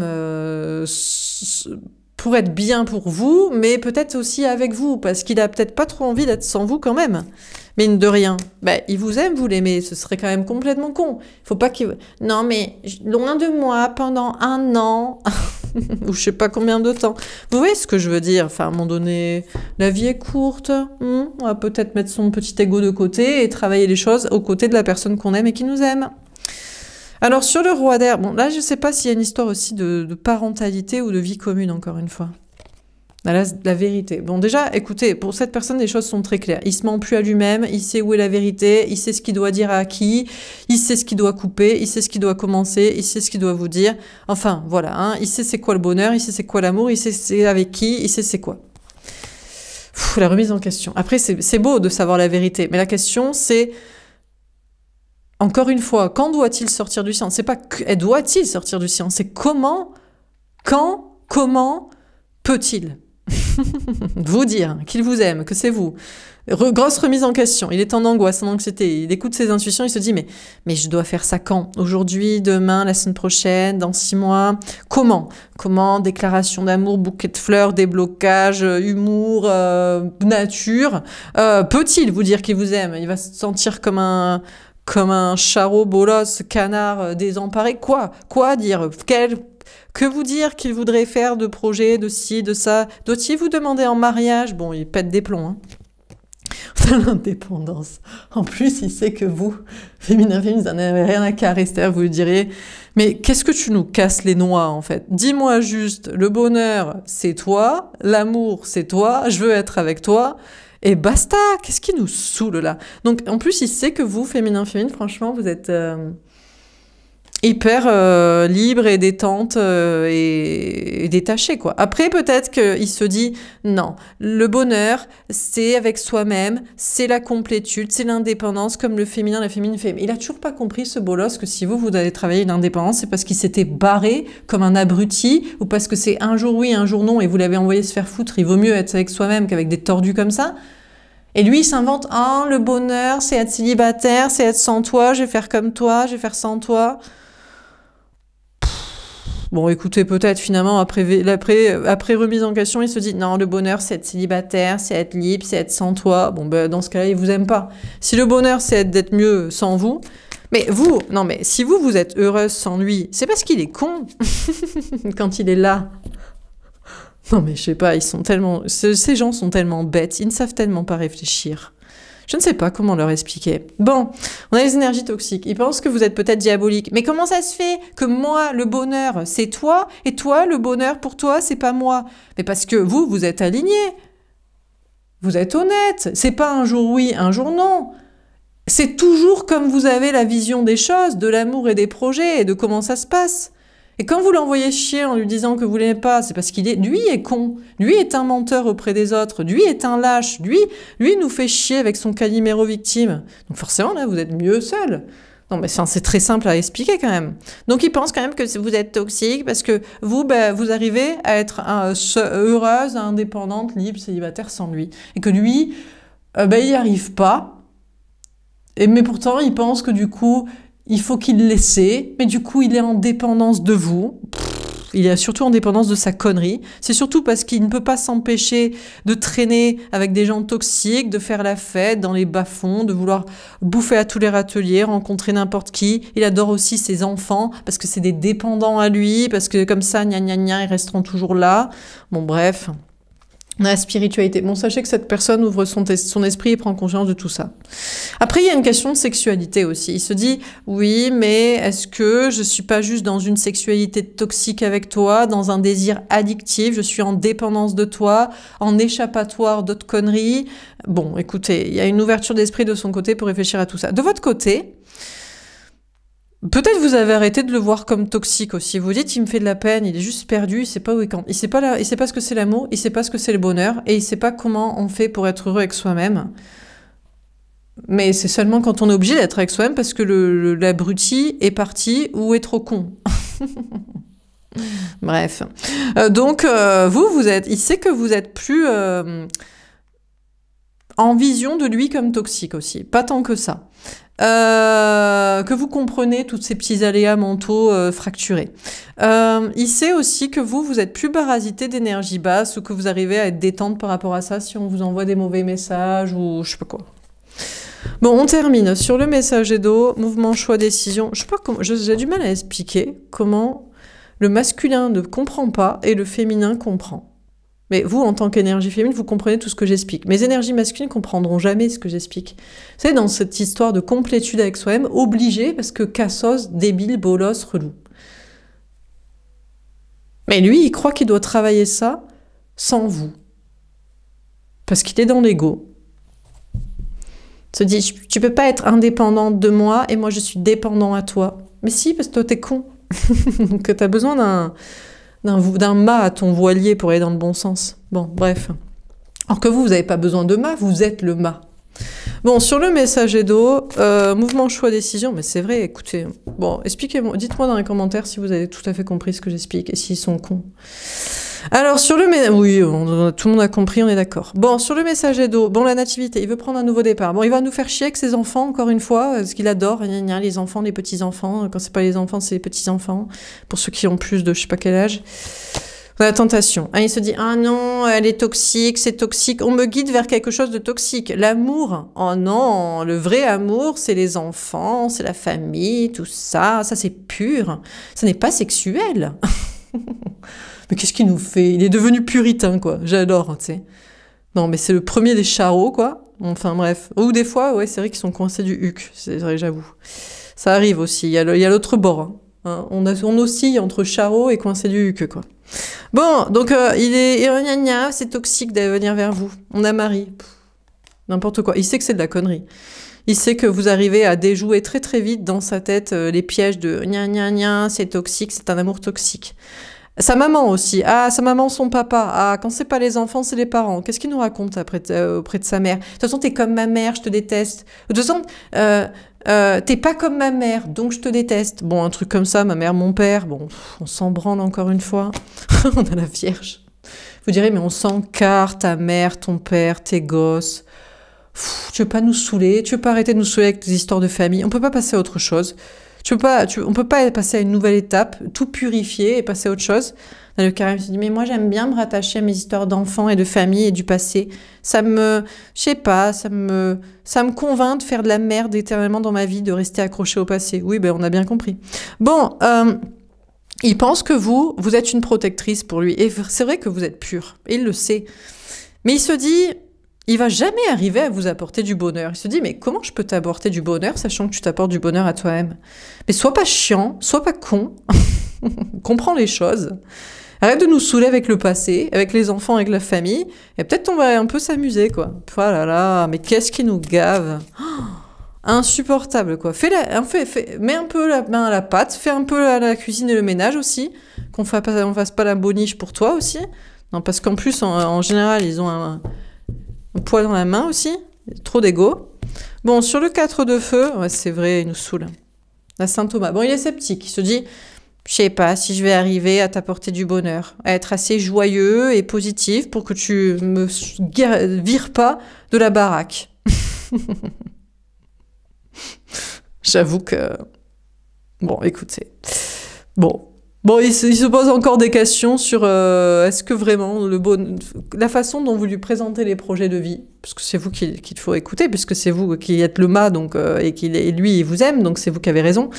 [SPEAKER 1] pour être bien pour vous, mais peut-être aussi avec vous, parce qu'il a peut-être pas trop envie d'être sans vous quand même. Mine de rien, il vous aime, vous l'aimez, ce serait quand même complètement con. Il faut pas qu'il... Non, mais loin de moi, pendant 1 an, ou je sais pas combien de temps. Vous voyez ce que je veux dire? Enfin, à un moment donné, la vie est courte, on va peut-être mettre son petit ego de côté et travailler les choses aux côtés de la personne qu'on aime et qui nous aime. Alors, sur le roi d'air, bon, là, je sais pas s'il y a une histoire aussi de parentalité ou de vie commune, encore une fois. La vérité. Bon, déjà, écoutez, pour cette personne, les choses sont très claires. Il se ment plus à lui-même, il sait où est la vérité, il sait ce qu'il doit dire à qui, il sait ce qu'il doit couper, il sait ce qu'il doit commencer, il sait ce qu'il doit vous dire. Enfin, voilà, hein, il sait c'est quoi le bonheur, il sait c'est quoi l'amour, il sait c'est avec qui, il sait c'est quoi. La remise en question. Après, c'est beau de savoir la vérité, mais la question, c'est, encore une fois, quand doit-il sortir du silence? C'est pas doit-il sortir du silence, c'est comment, quand, comment peut-il vous dire qu'il vous aime, que c'est vous. Grosse remise en question. Il est en angoisse, en anxiété. Il écoute ses intuitions. Il se dit mais je dois faire ça quand? Aujourd'hui, demain, la semaine prochaine, dans 6 mois. Comment? Déclaration d'amour, bouquet de fleurs, déblocage, humour, nature. Peut-il vous dire qu'il vous aime? Il va se sentir comme un charreau bolos, canard désemparé. Quoi dire? Que vous dire qu'il voudrait faire de projets, de ci, de ça? Doit-il vous demander en mariage? Bon, il pète des plombs, hein. L'indépendance. En plus, il sait que vous, féminin, vous n'en avez rien à carrer. C'est-à-dire, vous lui diriez, mais qu'est-ce que tu nous casses les noix, en fait? Dis-moi juste, le bonheur, c'est toi, l'amour, c'est toi, je veux être avec toi, et basta! Qu'est-ce qui nous saoule, là? Donc, en plus, il sait que vous, féminin, franchement, vous êtes hyper libre et détente et détaché, quoi. Après, peut-être qu'il se dit, non, le bonheur, c'est avec soi-même, c'est la complétude, c'est l'indépendance, comme le féminin, la féminine fait. Mais il a toujours pas compris, ce bolos, que si vous allez travailler l'indépendance, c'est parce qu'il s'était barré comme un abruti, ou parce que c'est un jour oui, un jour non, et vous l'avez envoyé se faire foutre. Il vaut mieux être avec soi-même qu'avec des tordus comme ça. Et lui, il s'invente, le bonheur, c'est être célibataire, c'est être sans toi, je vais faire comme toi, je vais faire sans toi. Bon, écoutez, peut-être finalement, après remise en question, il se dit, non, le bonheur, c'est être célibataire, c'est être libre, c'est être sans toi. Bon, ben, dans ce cas-là, il vous aime pas. Si le bonheur, c'est d'être mieux sans vous, mais vous, non, mais si vous êtes heureuse sans lui, c'est parce qu'il est con quand il est là. Non, mais je sais pas, ces gens sont tellement bêtes, ils ne savent tellement pas réfléchir. Je ne sais pas comment leur expliquer. Bon, on a les énergies toxiques. Ils pensent que vous êtes peut-être diabolique. Mais comment ça se fait que moi, le bonheur, c'est toi, et toi, le bonheur pour toi, c'est pas moi? Mais parce que vous êtes alignés. Vous êtes honnête. C'est pas un jour oui, un jour non. C'est toujours comme vous avez la vision des choses, de l'amour et des projets, et de comment ça se passe. Et quand vous l'envoyez chier en lui disant que vous l'aimez pas, c'est parce lui est con, lui est un menteur auprès des autres, lui est un lâche, lui nous fait chier avec son Calimero victime. Donc forcément, là, vous êtes mieux seul. Non, mais c'est très simple à expliquer quand même. Donc il pense quand même que vous êtes toxique parce que vous arrivez à être heureuse, indépendante, libre, célibataire sans lui. Et que lui, il n'y arrive pas. Mais pourtant, il pense que du coup, il faut qu'il le laisse, mais du coup, il est en dépendance de vous. Il est surtout en dépendance de sa connerie. C'est surtout parce qu'il ne peut pas s'empêcher de traîner avec des gens toxiques, de faire la fête dans les bas-fonds, de vouloir bouffer à tous les râteliers, rencontrer n'importe qui. Il adore aussi ses enfants parce que c'est des dépendants à lui, parce que comme ça, gna gna gna, ils resteront toujours là. Bon, bref. La spiritualité. Bon, sachez que cette personne ouvre son esprit et prend conscience de tout ça. Après, il y a une question de sexualité aussi. Il se dit, oui, mais est-ce que je suis pas juste dans une sexualité toxique avec toi, dans un désir addictif, je suis en dépendance de toi, en échappatoire d'autres conneries? Bon, écoutez, il y a une ouverture d'esprit de son côté pour réfléchir à tout ça. De votre côté, peut-être vous avez arrêté de le voir comme toxique aussi. Vous dites, il me fait de la peine, il est juste perdu, il sait pas où il campe. Il sait pas ce que c'est l'amour, il sait pas ce que c'est le bonheur, et il sait pas comment on fait pour être heureux avec soi-même. Mais c'est seulement quand on est obligé d'être avec soi-même parce que l'abruti est parti ou est trop con. Bref. Donc, il sait que vous êtes plus en vision de lui comme toxique aussi. Pas tant que ça. Que vous comprenez tous ces petits aléas mentaux fracturés. Il sait aussi que vous êtes plus parasité d'énergie basse ou que vous arrivez à être détente par rapport à ça si on vous envoie des mauvais messages ou je sais pas quoi. Bon, on termine sur le message d'eau, mouvement, choix, décision. Je sais pas comment, j'ai du mal à expliquer comment le masculin ne comprend pas et le féminin comprend. Mais vous, en tant qu'énergie féminine, vous comprenez tout ce que j'explique. Mes énergies masculines ne comprendront jamais ce que j'explique. Vous savez, dans cette histoire de complétude avec soi-même, obligé parce que cassos, débile, bolos, relou. Mais lui, il croit qu'il doit travailler ça sans vous. Parce qu'il est dans l'ego. Il se dit, tu peux pas être indépendante de moi et moi je suis dépendant à toi. Mais si, parce que toi t'es con. Que t'as besoin d'un mât à ton voilier pour aller dans le bon sens. Bon, bref. Alors que vous n'avez pas besoin de mât, vous êtes le mât. Bon, sur le messager d'eau, mouvement, choix, décision, mais c'est vrai, écoutez. Bon, expliquez-moi, dites-moi dans les commentaires si vous avez tout à fait compris ce que j'explique et s'ils sont cons. Alors, sur le oui, tout le monde a compris, on est d'accord. Bon, sur le messager d'eau, bon, la nativité, il veut prendre un nouveau départ. Bon, il va nous faire chier avec ses enfants, encore une fois, parce qu'il adore, les enfants, les petits-enfants. Quand c'est pas les enfants, c'est les petits-enfants. Pour ceux qui ont plus de je sais pas quel âge. La tentation. Il se dit, ah non, elle est toxique, c'est toxique. On me guide vers quelque chose de toxique. L'amour. Oh non, le vrai amour, c'est les enfants, c'est la famille, tout ça. Ça, c'est pur. Ça n'est pas sexuel. Mais qu'est-ce qu'il nous fait? Il est devenu puritain, quoi. J'adore, tu sais. Non, mais c'est le premier des charros, quoi. Enfin, bref. Ou des fois, ouais, c'est vrai qu'ils sont coincés du huc. C'est vrai, j'avoue. Ça arrive aussi. Il y a l'autre bord. Hein. On oscille entre charros et coincé du huc, quoi. Bon, donc, il est... c'est toxique d'aller venir vers vous. On a Marie. N'importe quoi. Il sait que c'est de la connerie. Il sait que vous arrivez à déjouer très très vite dans sa tête les pièges de c'est toxique, c'est un amour toxique. Sa maman aussi. Ah, sa maman, son papa. Ah, quand c'est pas les enfants, c'est les parents. Qu'est-ce qu'il nous raconte auprès de sa mère? De toute façon, t'es comme ma mère, je te déteste. De toute façon, t'es pas comme ma mère, donc je te déteste. Bon, un truc comme ça, ma mère, mon père. Bon, on s'en branle encore une fois. On a la Vierge. Vous direz, mais on s'encarre, ta mère, ton père, tes gosses. Tu veux pas nous saouler? Tu veux pas arrêter de nous saouler avec des histoires de famille? On peut pas passer à autre chose. On peut pas passer à une nouvelle étape, tout purifier et passer à autre chose. Dans le carême, il se dit, mais moi j'aime bien me rattacher à mes histoires d'enfants et de famille et du passé. Ça me convainc de faire de la merde éternellement dans ma vie, de rester accroché au passé. Oui, ben on a bien compris. Bon, il pense que vous êtes une protectrice pour lui. Et c'est vrai que vous êtes pure. Et il le sait. Mais il se dit... Il va jamais arriver à vous apporter du bonheur. Il se dit, mais comment je peux t'apporter du bonheur, sachant que tu t'apportes du bonheur à toi-même? Mais sois pas chiant, sois pas con. Comprends les choses. Arrête de nous saouler avec le passé, avec les enfants, avec la famille. Et peut-être on va un peu s'amuser, quoi. Oh là là, mais qu'est-ce qui nous gave? Insupportable, quoi. Mets un peu la main à la pâte, fais un peu la cuisine et le ménage aussi. On fasse pas la boniche pour toi aussi. Non, parce qu'en plus, en général, ils ont un poids dans la main aussi, trop d'ego. Bon, sur le 4 de feu, ouais, c'est vrai, il nous saoule. La Saint Thomas. Bon, il est sceptique, il se dit, je sais pas si je vais arriver à t'apporter du bonheur, à être assez joyeux et positif pour que tu me vires pas de la baraque. J'avoue que... Bon, écoutez. Bon, il se pose encore des questions sur est-ce que vraiment la façon dont vous lui présentez les projets de vie, parce que c'est vous qu'il faut écouter, puisque c'est vous qui êtes le mât, donc et lui il vous aime, donc c'est vous qui avez raison.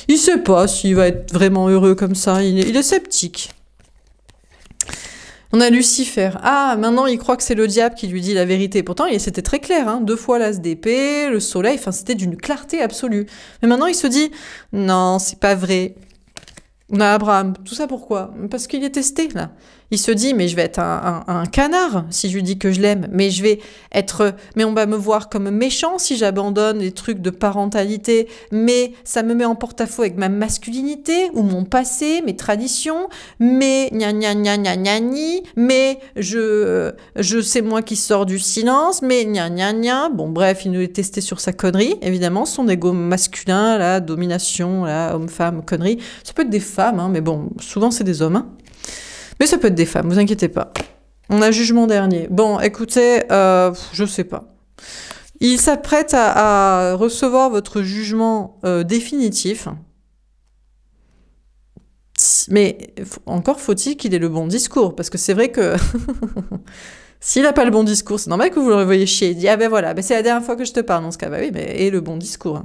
[SPEAKER 1] Il sait pas s'il va être vraiment heureux comme ça. Il est sceptique. On a Lucifer. Ah, maintenant il croit que c'est le diable qui lui dit la vérité. Pourtant, c'était très clair, hein. 2 fois l'as d'épée, le soleil, enfin c'était d'une clarté absolue. Mais maintenant il se dit non, c'est pas vrai. On a Abraham. Tout ça pourquoi? Parce qu'il est testé, là. Il se dit, mais je vais être un canard si je lui dis que je l'aime. Mais on va me voir comme méchant si j'abandonne les trucs de parentalité. Mais ça me met en porte-à-faux avec ma masculinité ou mon passé, mes traditions. Mais mais c'est moi qui sors du silence. Mais Bon, bref, il nous est testé sur sa connerie, évidemment. Son ego masculin, la domination, la homme-femme, connerie. Ça peut être des femmes, hein, mais bon, souvent c'est des hommes, hein. Mais ça peut être des femmes, vous inquiétez pas. On a jugement dernier. Bon, écoutez, je sais pas. Il s'apprête à recevoir votre jugement définitif. Mais encore faut-il qu'il ait le bon discours, parce que c'est vrai que s'il n'a pas le bon discours, c'est normal que vous le revoyez chier. Il dit, ah ben voilà, ben c'est la dernière fois que je te parle dans ce cas. Bah oui, mais et le bon discours.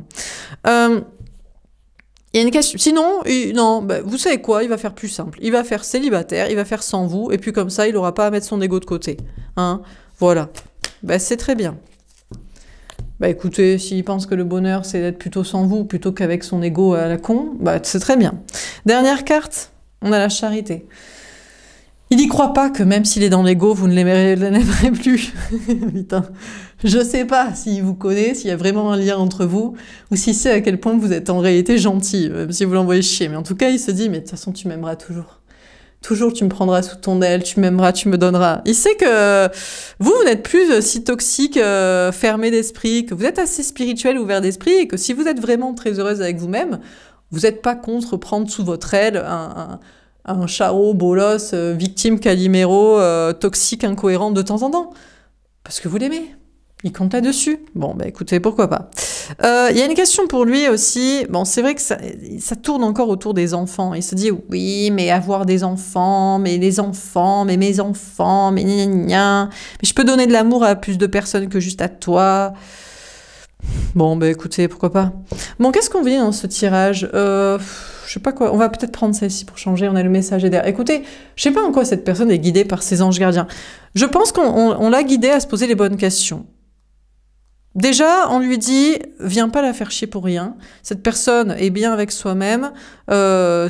[SPEAKER 1] Il y a une question. Sinon, non, bah, vous savez quoi? Il va faire plus simple. Il va faire célibataire, il va faire sans vous, et puis comme ça, il n'aura pas à mettre son ego de côté. Hein? Voilà. Bah, c'est très bien. Bah écoutez, s'il pense que le bonheur, c'est d'être plutôt sans vous, plutôt qu'avec son ego à la con, bah c'est très bien. Dernière carte, on a la charité. Il n'y croit pas que même s'il est dans l'ego, vous ne l'aimerez plus. Putain. Je sais pas s'il vous connaît, s'il y a vraiment un lien entre vous, ou si c'est à quel point vous êtes en réalité gentil, même si vous l'envoyez chier. Mais en tout cas, il se dit, mais de toute façon, tu m'aimeras toujours. Toujours, tu me prendras sous ton aile, tu m'aimeras, tu me donneras. Il sait que vous n'êtes plus si toxique, fermé d'esprit, que vous êtes assez spirituel, ouvert d'esprit, et que si vous êtes vraiment très heureuse avec vous-même, vous n'êtes pas contre prendre sous votre aile un charreau, bolos, victime, Calimero, toxique, incohérent de temps en temps. Parce que vous l'aimez. Il compte là-dessus. Bon, bah écoutez, pourquoi pas. Il y a une question pour lui aussi. Bon, c'est vrai que ça tourne encore autour des enfants. Il se dit, oui, mais avoir des enfants, mais les enfants, mais mes enfants, mais gna gna gna. Mais je peux donner de l'amour à plus de personnes que juste à toi. Bon, bah écoutez, pourquoi pas. Bon, qu'est-ce qu'on vit dans ce tirage je sais pas quoi, on va peut-être prendre celle-ci pour changer, on a le message derrière. Écoutez, je sais pas en quoi cette personne est guidée par ses anges gardiens. Je pense qu'on l'a guidée à se poser les bonnes questions. Déjà, on lui dit, viens pas la faire chier pour rien. Cette personne est bien avec soi-même.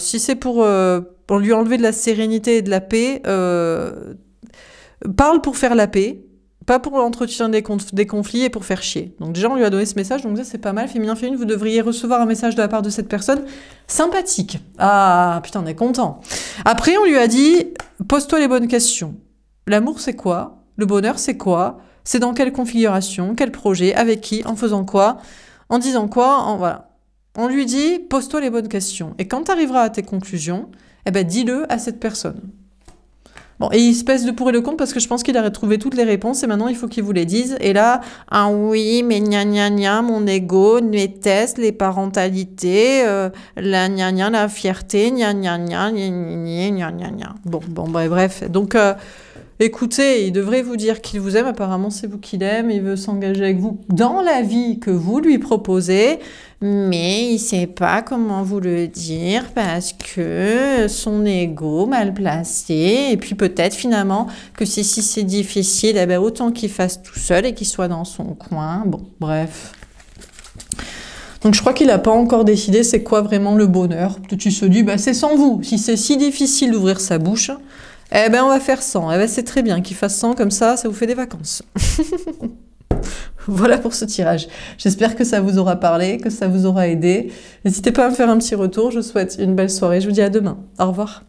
[SPEAKER 1] Si c'est pour lui enlever de la sérénité et de la paix, parle pour faire la paix. Pas pour l'entretien des conflits et pour faire chier. Donc déjà, on lui a donné ce message, donc ça, c'est pas mal. Féminin, féminine, vous devriez recevoir un message de la part de cette personne sympathique. Ah, putain, on est content. Après, on lui a dit, pose-toi les bonnes questions. L'amour, c'est quoi? Le bonheur, c'est quoi? C'est dans quelle configuration? Quel projet? Avec qui? En faisant quoi? En disant quoi? Voilà. On lui dit, pose-toi les bonnes questions. Et quand tu arriveras à tes conclusions, eh ben, dis-le à cette personne. Bon, et il se pèse le pour et le contre parce que je pense qu'il a retrouvé toutes les réponses et maintenant il faut qu'il vous les dise. Et là, ah oui, mais gna gna gna, mon ego, mes tests, les parentalités, la gna gna, la fierté, gna gna gna, gna gna gna gna gna. Bon, bref. Donc, écoutez, il devrait vous dire qu'il vous aime. Apparemment, c'est vous qu'il aime. Il veut s'engager avec vous dans la vie que vous lui proposez. Mais il sait pas comment vous le dire parce que son ego mal placé. Et puis peut-être finalement que si c'est difficile, eh ben autant qu'il fasse tout seul et qu'il soit dans son coin. Bon, bref. Donc je crois qu'il n'a pas encore décidé c'est quoi vraiment le bonheur. Peut-être qu'il se dit, bah, c'est sans vous. Si c'est si difficile d'ouvrir sa bouche, eh ben on va faire sans. Eh ben c'est très bien qu'il fasse sans, comme ça vous fait des vacances. Voilà pour ce tirage. J'espère que ça vous aura parlé, que ça vous aura aidé. N'hésitez pas à me faire un petit retour. Je vous souhaite une belle soirée. Je vous dis à demain. Au revoir.